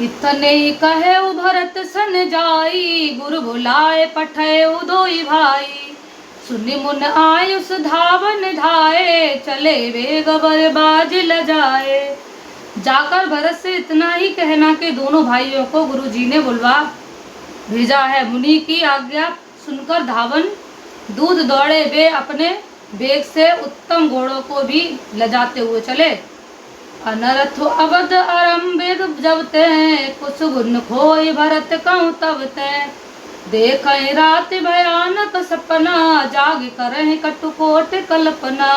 इतने कहे भरत सन जाई, गुरु बुलाए पठे उदोई भाई। सुनि मुन आयुष धावन ढाए, चले वे गबर बाज ल जाए। जाकर भरत से इतना ही कहना कि दोनों भाइयों को गुरुजी ने बुलवा भेजा है। मुनि की आज्ञा सुनकर धावन दूध दौड़े वे अपने वेग से उत्तम घोड़ों को भी लजाते हुए चले। अनरथ अवध आरंभिक जब ते, कुछ गुण खोई भरत कहूँ तब ते। देख रात भयानक सपना, जाग करहि कटुकोट कल्पना।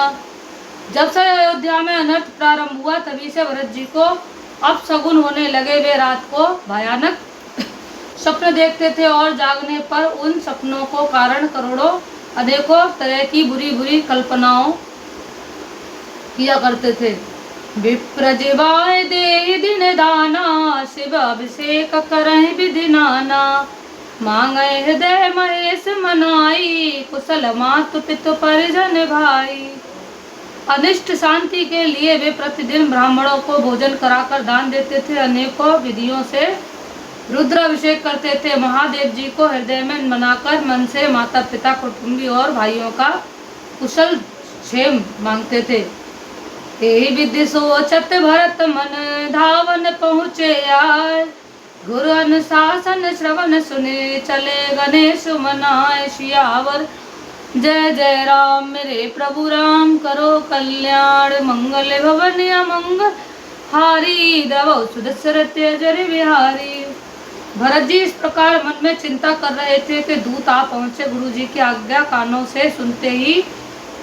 जब से अयोध्या में अनर्थ प्रारंभ हुआ तभी से भरत जी को अब सगुन होने लगे। वे रात को भयानक स्वप्न देखते थे और जागने पर उन सपनों को कारण करोड़ों अनेकों तरह की बुरी बुरी कल्पनाओं किया करते थे। विप्रजिवाय दे दिन दाना, शिव अभिषेक करहि विधि नाना। मांगे हृदय महेश मनाई, कुशल मातु पितु परिजन भाई। अनिष्ट शांति के लिए वे प्रतिदिन ब्राह्मणों को भोजन कराकर दान देते थे। अनेकों विधियों से रुद्राभिषेक करते थे। महादेव जी को हृदय में मनाकर मन से माता पिता कुटुंबी और भाइयों का कुशल क्षेम मांगते थे। यही विधि सोचत भरत मन, धावन पहुँचे आए। गुरु अनुशासन श्रवण सुने, चले गणेश मनाए। सियावर जय जय राम, मेरे प्रभु राम करो कल्याण। मंगल भवन अमंगल हारी, द्रवौ सुदशरथ अजर बिहारी। भरत जी इस प्रकार मन में चिंता कर रहे थे कि दूत आ पहुंचे। गुरु जी की आज्ञा कानों से सुनते ही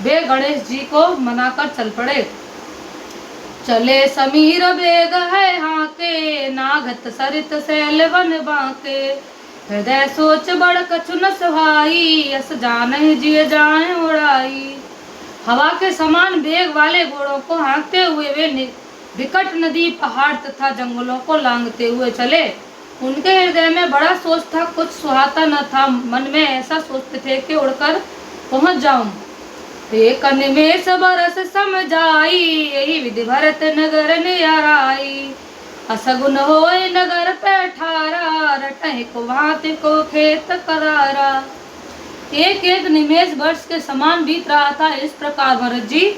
वे गणेश जी को मनाकर चल पड़े। चले समीर बेग है हाके, नागत सरित सैल वन बाके। हृदय सोच बड़ कछु न सहाई, यस जाने जिय जाए उड़ाई। हवा के समान वेग वाले घोड़ों को हाँकते हुए वे विकट नदी, पहाड़ तथा जंगलों को लांघते हुए चले। उनके हृदय में बड़ा सोच था, कुछ सुहाता न था। मन में ऐसा सोचते थे कि उड़कर पहुंच जाऊं। एक निमेष बरस समझाई, यही विधि भरत नगर नियराई। असगुन होय नगर पे ठारा, रटहि को भांति को खेत करारा। एक एक निमेष वर्ष के समान बीत रहा था। इस प्रकार भरत जी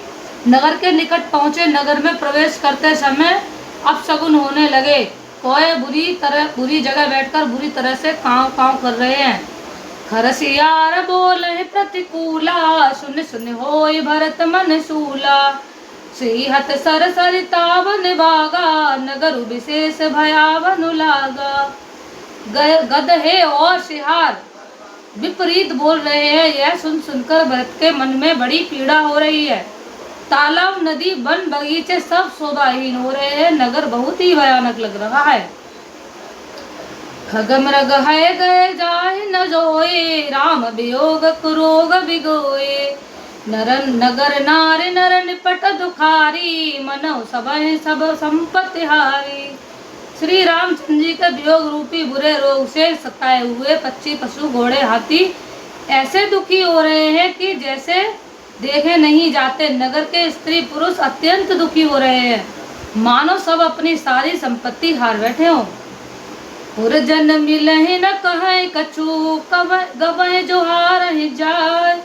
नगर के निकट पहुंचे। नगर में प्रवेश करते समय अब सगुन होने लगे। कोई बुरी जगह बैठकर बुरी तरह से कांव कांव कर रहे हैं। खरसियार बोले प्रतिकूला, सुन सुन होय भरत मन शूला। श्रीहत सर सरितावन बागा, नगर विशेष भयावन लागा। गदहे और शिहार विपरीत बोल रहे हैं। यह सुन सुनकर भरत के मन में बड़ी पीड़ा हो रही है। तालाब, नदी, वन, बगीचे सब शोभाहीन हो रहे हैं। नगर बहुत ही भयानक लग रहा है। खगमृग है गए जाहि न जोए, राम वियोग कुरोग बिगोए। नगर नारी नर निपट दुखारी, मनो सबहि सब संपत्ति हारी। श्री रामचंद्र जी के वियोग रूपी बुरे रोग से सताए हुए पक्षी, पशु, घोड़े, हाथी ऐसे दुखी हो रहे हैं कि जैसे देखे नहीं जाते। नगर के स्त्री पुरुष अत्यंत दुखी हो रहे हैं, मानो सब अपनी सारी संपत्ति हार बैठे हों। जन मिलहि न कहे कछु, गवै जो हारहि जाय।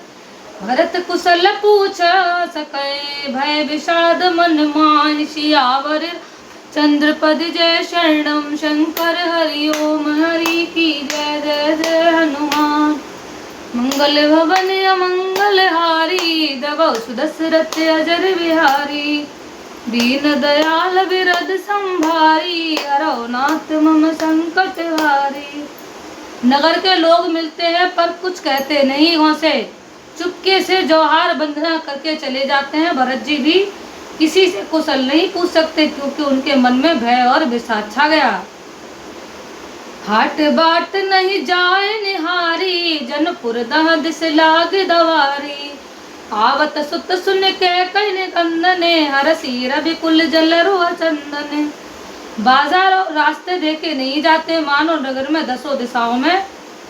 भरत कुशल पूछ सकै, भय विषाद मन माहि। सियावर चंद्रपद जय शरणम, शंकर हरि ओम हरि की जय। जय जय हनुमान। मंगल भवन अमंगल हारी, द्रवौ सुदशरथ अजर बिहारी। दीन दयाल विरद संभारी, हरौ नाथ मम संकट हारी। नगर के लोग मिलते हैं पर कुछ कहते नहीं हों से चुपके से जोहार बंदना करके चले जाते हैं। भरत जी भी किसी से कुशल नहीं पूछ सकते क्योंकि उनके मन में भय और विषाद छा गया। हाट बाट नहीं जाए निहारी, जनपुर दह दिस लाग दवारी। आवत सुत सुन के कहीं कंदने, हरसी रवि कुल जल रुआ चंदने। बाजार और रास्ते देखे नहीं जाते, मानो नगर में दसों दिशाओं में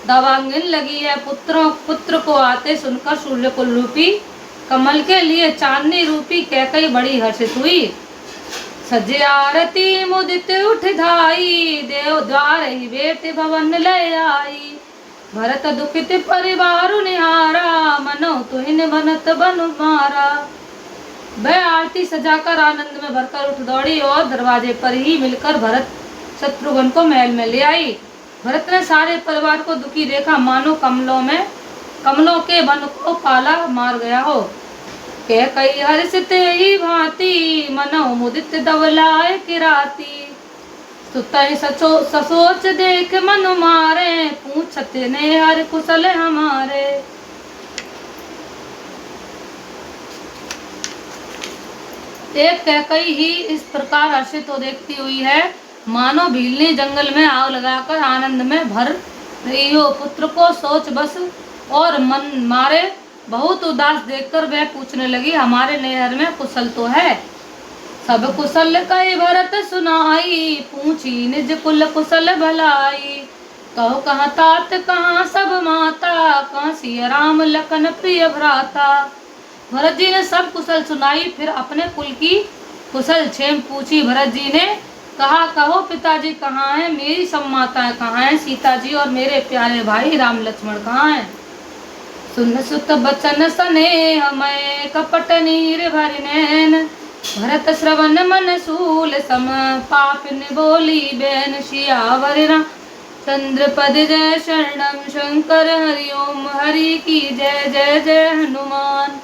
दावांगिन लगी है। पुत्र को आते सुनकर सूर्य कुल रूपी, कमल के लिए चांदनी रूपी कैकई बड़ी हर्षित हुई। सजे आरती मुदित उठ धाई, देव द्वार ही बेटे भवन ले आई। भरत दुखित परिवार निहारा, मनो तुहिन बनत बन मारा। वह आरती सजाकर आनंद में भरकर उठ दौड़ी और दरवाजे पर ही मिलकर भरत शत्रुघ्न को महल में ले आई। भरत ने सारे परिवार को दुखी देखा, मानो कमलों के वन को पाला मार गया हो। कह कई हर्षित ही भांति, मनो मुदित दवलाए किराती। सुतहि ससोच देख मन मारे, पूछत ने हर कुशल हमारे। एक कैकई ही इस प्रकार हर्षित हो देखती हुई है, मानो भीलनी जंगल में आग लगाकर आनंद में भर रही हो। पुत्र को सोच बस और मन मारे बहुत उदास देखकर वह पूछने लगी, हमारे नैहर में कुशल तो है? सब कुशल कई भरत सुनाई, पूछी निज कुल कुशल भलाई। कहो कहाँ तात कहाँ सब माता, कहाँ सिया राम लखन प्रिय भ्राता। भरत जी ने सब कुशल सुनाई, फिर अपने कुल की कुशल क्षेम पूछी। भरत जी ने कहा, कहो पिताजी कहाँ हैं, मेरी सब माताएं कहाँ हैं, सीता जी और मेरे प्यारे भाई राम लक्ष्मण कहाँ हैं। सुन सुत बचन स्नेह मैं, कपट नीर भरि नैन। भरत श्रवण मन सूल सम, पापिन बोली बैन। सियावर चंद्र पद जय शरणम, शंकर हरि ओम हरि की जय। जय जय हनुमान।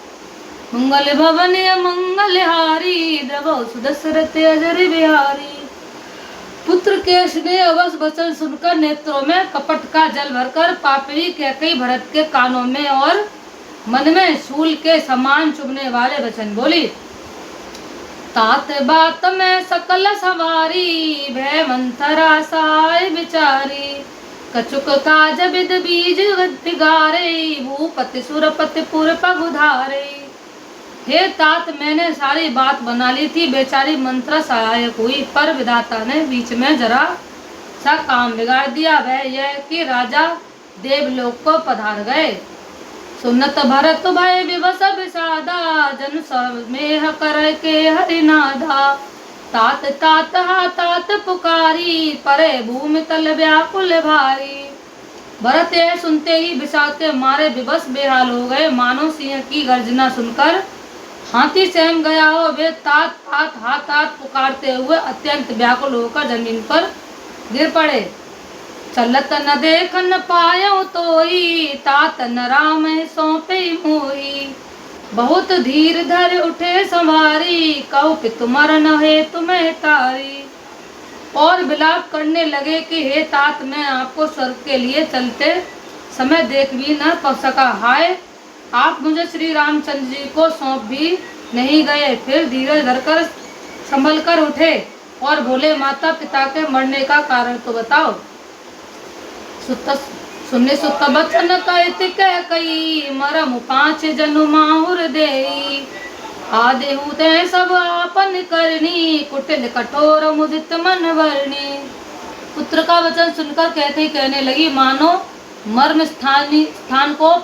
मंगल भवन मंगल हारी, द्रवौ सुदशरथ अजर बिहारी। पुत्र के स्नेह अवश्य वचन सुनकर नेत्रों में कपट का जल भरकर पापी कैकई भरत के कानों में और मन में शूल के समान चुभने वाले वचन बोली। तात बात में सकल सवारी, भय मंथरा साय बिचारी। कछुक काज विद बीज बिगारे, भूपति सुरपति पुर पगुधारे। हे तात, मैंने सारी बात बना ली थी, बेचारी मंत्र सहायक हुई, पर विधाता ने बीच में जरा सा काम बिगाड़ दिया। वह यह कि राजा देवलोक को पधार गए। सुनत भरत भय विवश विषादा, जन समेह कर के हरिनादा। तात तात हा तात पुकारी, परे भूमि तल व्याकुल भारी। भरत यह सुनते ही विषाद के मारे विवश बेहाल हो गए, मानो सिंह की गर्जना सुनकर हाथी सहम गया हो। वे तात तात हा तात पुकारते हुए अत्यंत व्याकुल होकर जमीन पर गिर पड़े। चलत न देख न पायो तोई, तात न राम सौंपे मोही। बहुत धीर धर उठे संवारी, कहु कि तुमर न है तुम्हें तारी। और विलाप करने लगे कि हे तात, मैं आपको स्वर्ग के लिए चलते समय देख भी न पा सका। हाय, आप मुझे श्री रामचंद्र जी को सौंप भी नहीं गए। फिर धीरज धरकर संभल कर उठे और बोले, माता पिता के मरने का कारण तो बताओ। सुने सुत बचन कहति कह कई, मरम पाँच जनु माहुर देई। आदेहु ते सब आपन करनी, कुटिल कठोर मुदित मन वर्णी। पुत्र का वचन सुनकर कहते कहने लगी, मानो मर्म स्थान को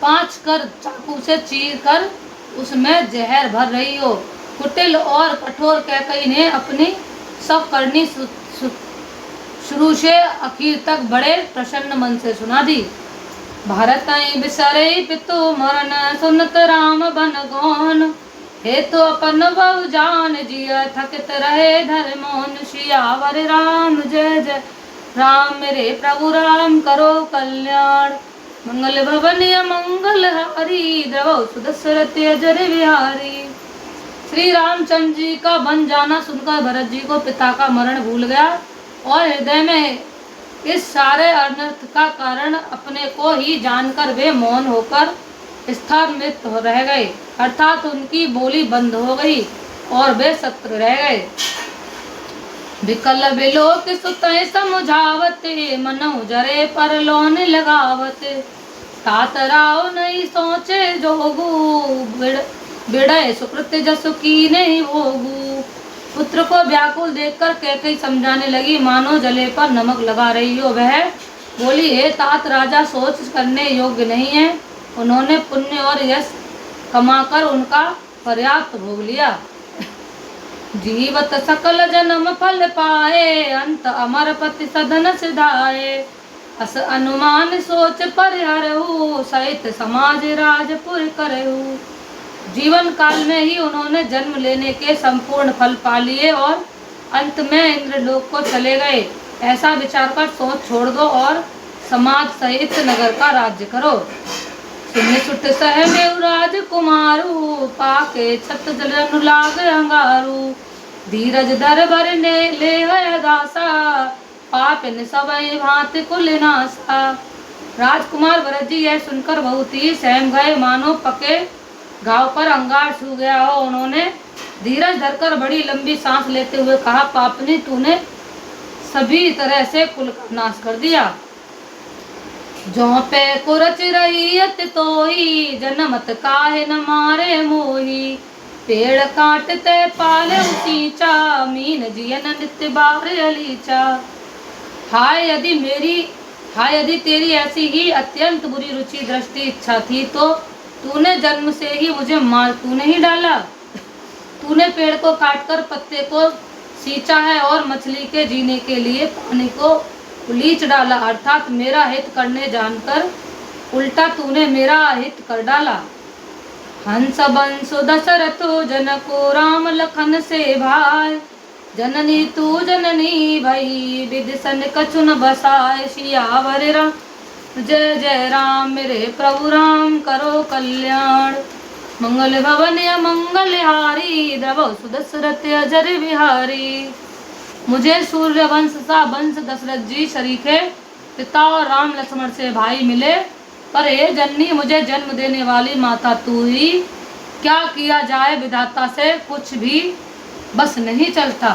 5 कर चाकू से चीर कर उसमें जहर भर रही हो। कुटिल और कठोर कैकई ने अपनी सब करनी शुरू से आखिर तक बड़े प्रसन्न मन से सुना दी। भारत बिसरे पितु मरण, सुनत राम बन गौन। हे तो अपन बहु जान जिया, थकित रहे धर्मोन। सियावर राम जय जय राम, मेरे प्रभु राम करो कल्याण। मंगल भवन मंगल हारी, द्रवौ सुदशरथ अजर बिहारी। श्री रामचंद्र जी का बन जाना सुनकर भरत जी को पिता का मरण भूल गया और हृदय में इस सारे अनर्थ का कारण अपने को ही जानकर वे मौन होकर स्तंभित रह गए, अर्थात उनकी बोली बंद हो गई और वे सत्र रह गए। विकल बिलोक सुतहि समुझावते, मनौ जरे पर लोन लगावते। तात राव नहीं सोचे जोगू, बिड़य सुकृत जसु की नहीं भोगू। पुत्र को व्याकुल देखकर कैकई समझाने लगी, मानो जले पर नमक लगा रही हो। वह बोली, हे तात, राजा सोच करने योग्य नहीं है। उन्होंने पुण्य और यश कमाकर उनका पर्याप्त भोग लिया। जीवत सकल जन्म फल पाए, अंत अमर पति सदन सिधाए। अस अनुमान सोच परिहरहु, सहित समाज राजपुर करहु। जीवन काल में ही उन्होंने जन्म लेने के संपूर्ण फल पा लिए और अंत में इंद्रलोक को चले गए। ऐसा विचार कर सोच छोड़ दो और समाज सहित नगर का राज्य करो। सुन सुट सह में राजकुमारू, पाके छत जलन लाग अंगारू। धीरज धर भर ने ले है दासा, पापिन सबई भांति कुल नासा। राजकुमार भरत जी यह सुनकर बहुत ही सहम गए, मानो पके घाव पर अंगार छू गया हो। उन्होंने धीरज धरकर बड़ी लंबी सांस लेते हुए कहा, पापनी तूने सभी तरह से कुल का नाश कर दिया। जो पे कुरच रही तोही, जनमत काहे न मारे मोही। पेड़ काटते पाले ऊंचा, मीन जियन नित्य बारे अलीचा। हाय यदि तेरी ऐसी ही अत्यंत बुरी रुचि दृष्टि इच्छा थी तो तूने जन्म से ही मुझे मार क्यों नहीं डाला। तूने पेड़ को काटकर पत्ते को सींचा है और मछली के जीने के लिए पानी को उलीच डाला, अर्थात मेरा हित करने जानकर उल्टा तूने मेरा हित कर डाला। हंस बंसु दशरथो जनको, राम लखन से भाई। जननी तू जननी भई, विदिशन कछु न बसाए। सियावर राम जय जय राम, मेरे प्रभु राम करो कल्याण। मंगल भवन मंगल हारी, द्रवो सुदशरथ अजर बिहारी। मुझे सूर्य वंश सा वंश दशरथ जी शरीके पिता और राम लक्ष्मण से भाई मिले, पर हे जननी मुझे जन्म देने वाली माता तू ही। क्या किया जाए विधाता से कुछ भी बस नहीं चलता।